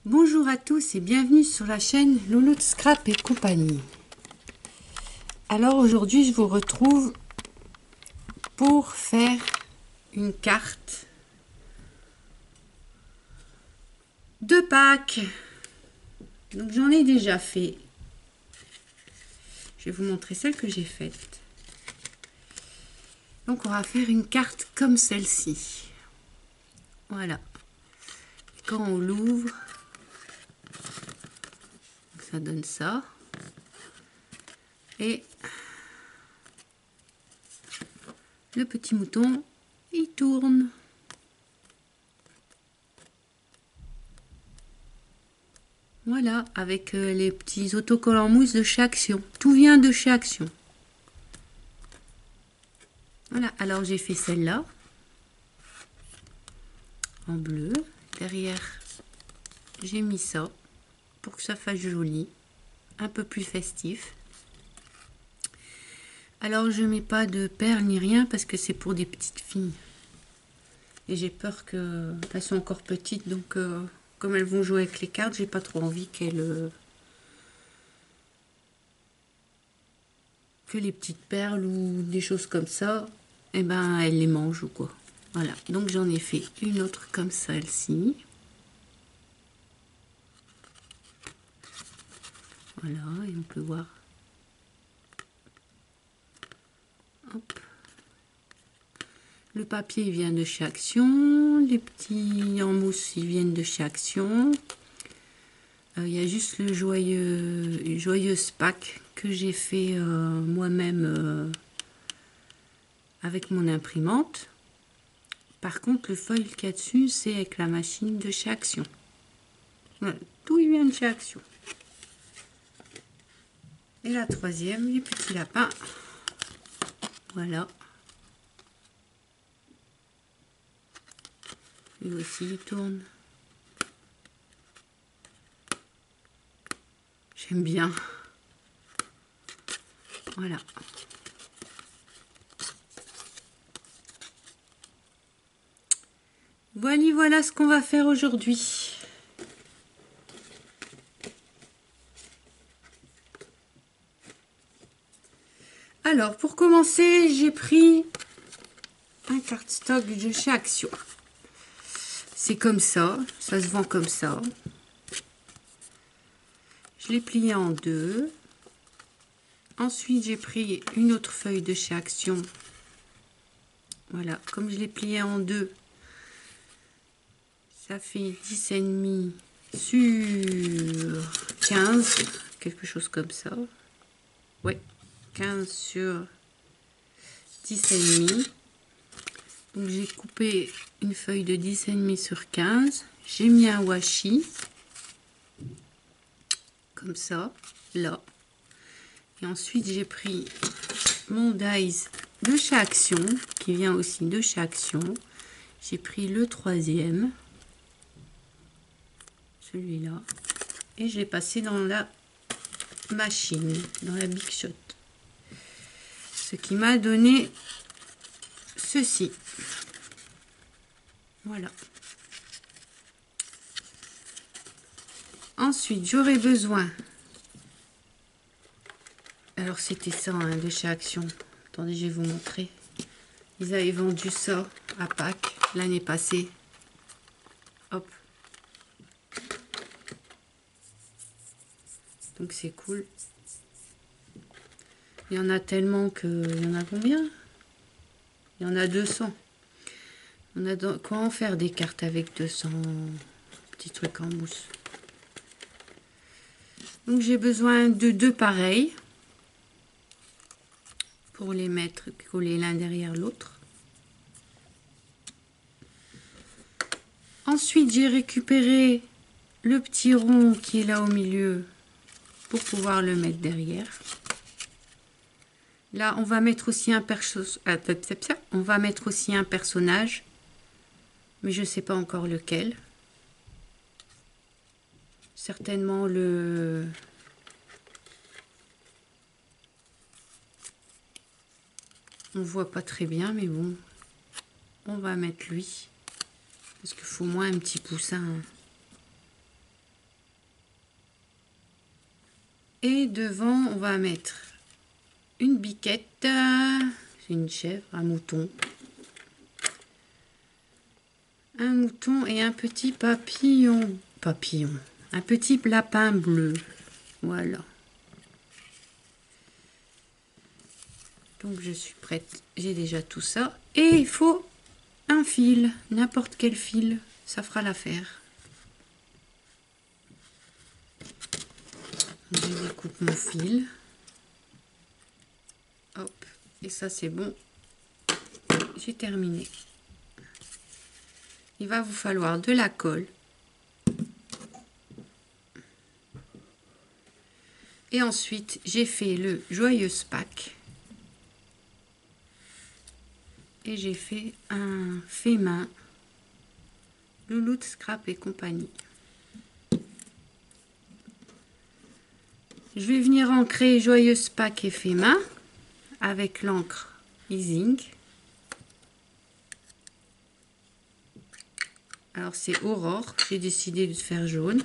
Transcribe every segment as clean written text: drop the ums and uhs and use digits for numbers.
Bonjour à tous et bienvenue sur la chaîne Louloute Scrap et compagnie. Alors aujourd'hui je vous retrouve pour faire une carte de Pâques. Donc j'en ai déjà fait. Je vais vous montrer celle que j'ai faite. Donc on va faire une carte comme celle-ci. Voilà. Quand on l'ouvre, ça donne ça. Et le petit mouton, il tourne. Voilà, avec les petits autocollants mousse de chez Action. Tout vient de chez Action. Voilà, alors j'ai fait celle-là. En bleu. Derrière, j'ai mis ça pour que ça fasse joli. Un peu plus festif. Alors je mets pas de perles ni rien parce que c'est pour des petites filles. Et j'ai peur qu'elles sont encore petites. Donc comme elles vont jouer avec les cartes, j'ai pas trop envie qu'elles... que les petites perles ou des choses comme ça, eh ben elles les mangent ou quoi. Voilà, donc j'en ai fait une autre comme celle-ci. Voilà, et on peut voir. Hop. Le papier il vient de chez Action, les petits en mousse ils viennent de chez Action. Il y a juste le joyeuse Pâques que j'ai fait moi-même avec mon imprimante. Par contre, le foil qu'il y a dessus, c'est avec la machine de chez Action. Voilà, tout il vient de chez Action. Et la troisième, les petits lapins. Voilà. Lui aussi, il tourne. J'aime bien. Voilà. Voilà ce qu'on va faire aujourd'hui. Alors, pour commencer, j'ai pris un cardstock de chez Action. C'est comme ça se vend comme ça. Je l'ai plié en deux. Ensuite, j'ai pris une autre feuille de chez Action. Voilà, comme je l'ai plié en deux, ça fait 10,5 sur 15, quelque chose comme ça. Ouais, 15 sur 10,5. Donc j'ai coupé une feuille de 10,5 sur 15. J'ai mis un washi, comme ça, là. Et ensuite j'ai pris mon dies de chez Action, qui vient aussi de chez Action. J'ai pris le troisième, celui-là, et je l'ai passé dans la machine, dans la Big Shot. Ce qui m'a donné ceci. Voilà. Ensuite, j'aurai besoin... Alors, c'était ça, hein, de chez Action. Attendez, je vais vous montrer. Ils avaient vendu ça à Pâques l'année passée. Hop. Donc, c'est cool. Il y en a tellement que... Il y en a combien? Il y en a 200. On a quoi en faire des cartes avec 200 petits trucs en mousse. Donc, j'ai besoin de deux pareils. Pour les mettre collés l'un derrière l'autre. Ensuite, j'ai récupéré le petit rond qui est là au milieu pour pouvoir le mettre derrière. Là, on va mettre aussi un personnage, mais je ne sais pas encore lequel. Certainement le... On voit pas très bien, mais bon, on va mettre lui. Parce qu'il faut moins un petit poussin. Et devant, on va mettre une biquette. C'est une chèvre, un mouton. Un mouton et un petit papillon. Papillon. Un petit lapin bleu. Voilà. Donc je suis prête. J'ai déjà tout ça. Et il faut un fil. N'importe quel fil. Ça fera l'affaire. Je découpe mon fil. Hop. Et ça c'est bon. J'ai terminé. Il va vous falloir de la colle. Et ensuite, j'ai fait le joyeux pack. Et j'ai fait un fait main. Louloute Scrap et compagnie. Je vais venir ancrer joyeux pack et fait main avec l'encre Easing. Alors c'est Aurore, j'ai décidé de faire jaune.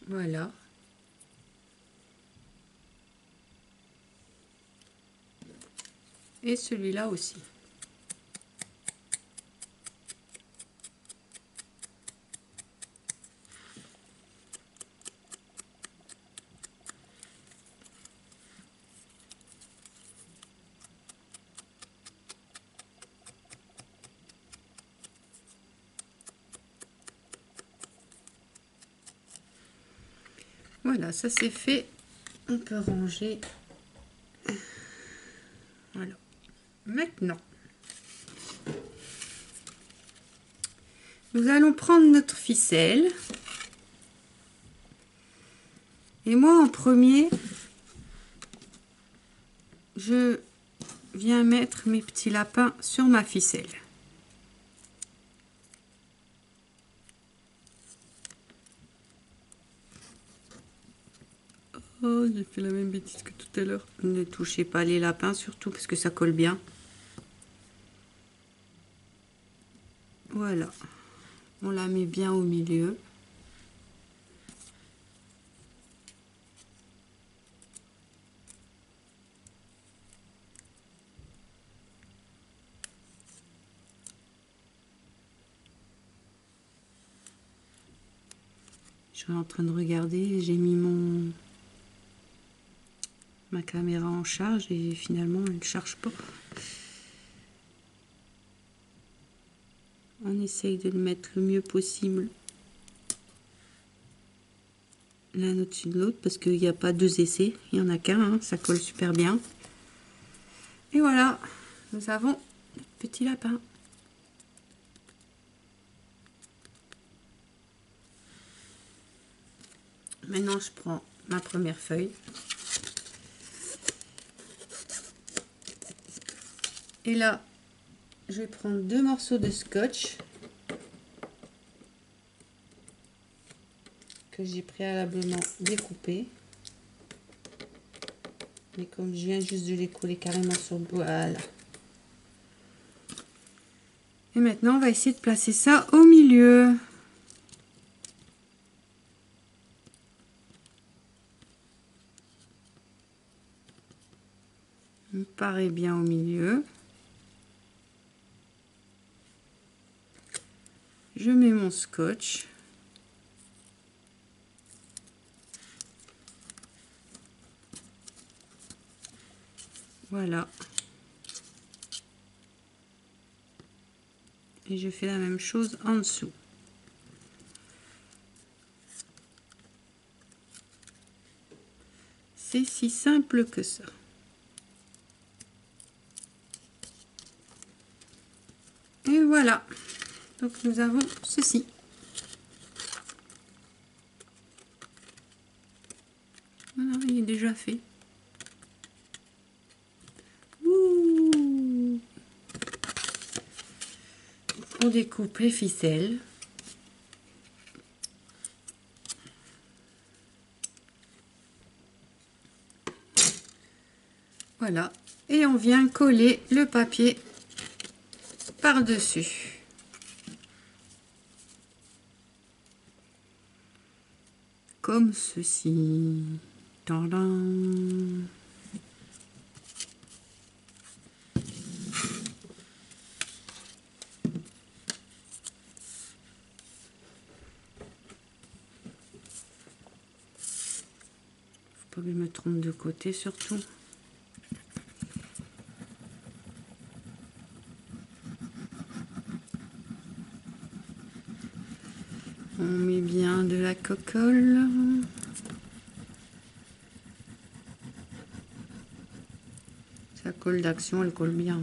Voilà. Et celui-là aussi. Voilà, ça c'est fait. On peut ranger. Voilà. Maintenant, nous allons prendre notre ficelle. Et moi, en premier, je viens mettre mes petits lapins sur ma ficelle. Oh, j'ai fait la même bêtise que tout à l'heure. Ne touchez pas les lapins, surtout parce que ça colle bien. Voilà. On la met bien au milieu. Je suis en train de regarder, j'ai mis ma caméra en charge et finalement elle ne charge pas. On essaye de le mettre le mieux possible l'un au-dessus de l'autre parce qu'il n'y a pas deux essais, il n'y en a qu'un, hein, ça colle super bien. Et voilà, nous avons notre petit lapin. Maintenant je prends ma première feuille. Et là, je vais prendre 2 morceaux de scotch que j'ai préalablement découpés. Mais comme je viens juste de les coller carrément sur le bois, voilà. Et maintenant, on va essayer de placer ça au milieu. Ça me paraît bien au milieu. Je mets mon scotch. Voilà. Et je fais la même chose en dessous. C'est si simple que ça. Et voilà. Donc nous avons ceci. déjà fait. Ouh. On découpe les ficelles. Voilà. Et on vient coller le papier par-dessus. Comme ceci. Tadam. Faut pas que je me trompe de côté surtout. On met bien de la cocolle. Sa colle d'action, elle colle bien.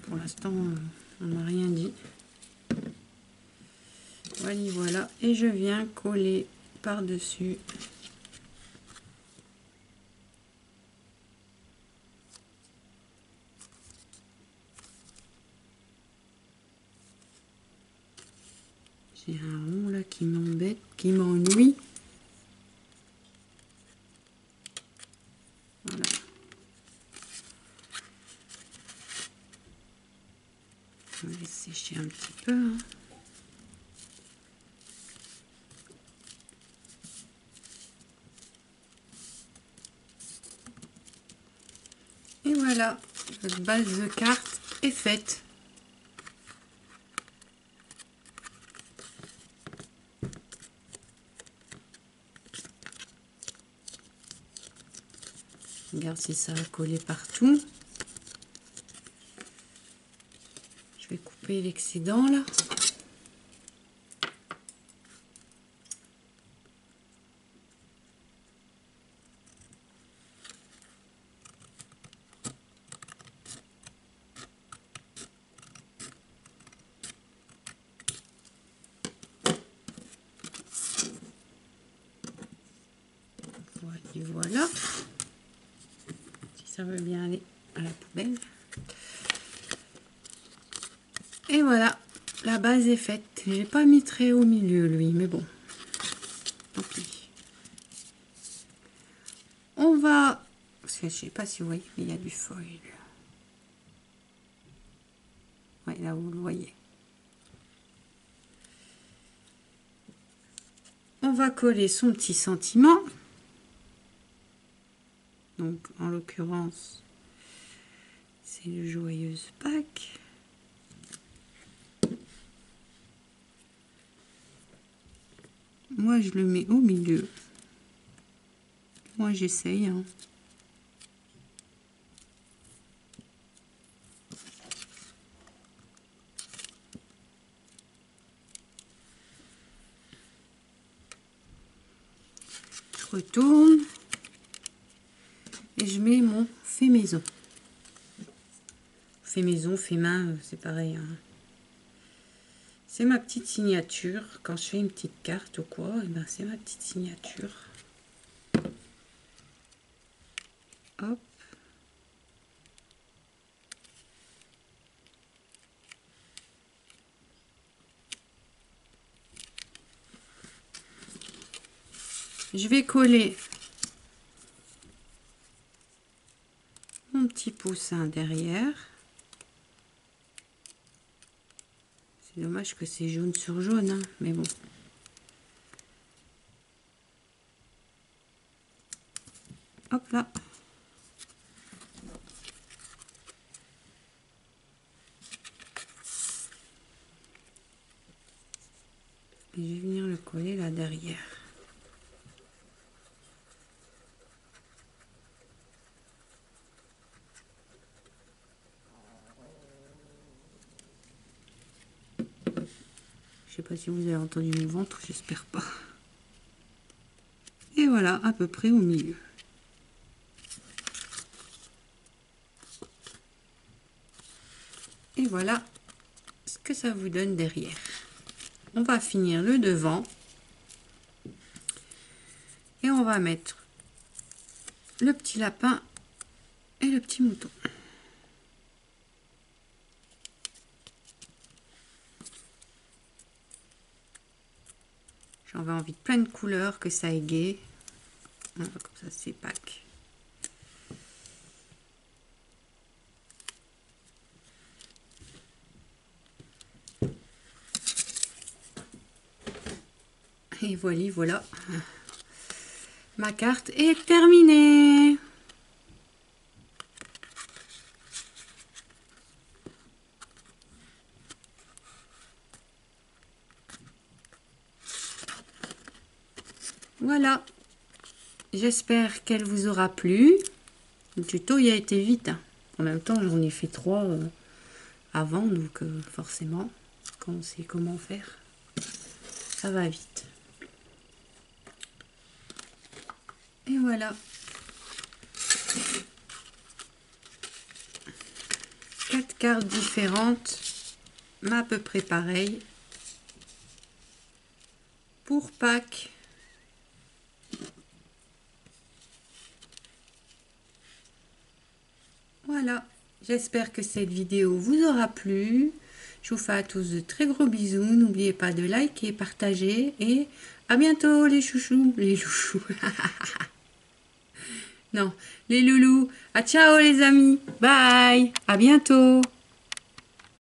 Pour l'instant, on n'a rien dit. Voilà, voilà. Et je viens coller par-dessus. J'ai un rond là qui m'embête, qui m'ennuie. Voilà. On va laisser sécher un petit peu. Hein. Et voilà, notre base de carte est faite. Regarde si ça va coller partout. Je vais couper l'excédent là. Et voilà. Si ça veut bien aller à la poubelle. Et voilà, la base est faite. J'ai pas mis très au milieu lui, mais bon, tant pis. On va, parce que je sais pas si vous voyez, mais il y a du foil. Ouais, là vous le voyez. On va coller son petit sentiment. Donc en l'occurrence, c'est le Joyeuse Pâques. Moi je le mets au milieu. Moi j'essaye. Hein. Je retourne et je mets mon fait maison. Fait maison, fait main, c'est pareil. Hein. C'est ma petite signature. Quand je fais une petite carte ou quoi, et ben c'est ma petite signature. Hop. Je vais coller mon petit poussin derrière. C'est dommage que c'est jaune sur jaune, hein, mais bon. Hop là. Et je vais venir le coller là derrière. Je sais pas si vous avez entendu mon ventre, j'espère pas. Et voilà, à peu près au milieu. Et voilà ce que ça vous donne derrière. On va finir le devant. Et on va mettre le petit lapin et le petit mouton. J'avais envie de plein de couleurs, que ça égaye. Voilà, comme ça c'est Pâques. Et voilà, ma carte est terminée. Voilà, j'espère qu'elle vous aura plu. Le tuto il a été vite, hein. En même temps j'en ai fait 3 avant, donc forcément quand on sait comment faire, ça va vite. Et voilà, 4 cartes différentes, mais à peu près pareilles pour Pâques. Voilà, j'espère que cette vidéo vous aura plu. Je vous fais à tous de très gros bisous. N'oubliez pas de liker, partager et à bientôt les chouchous. Les chouchous. Non, les loulous. À ciao les amis. Bye. À bientôt.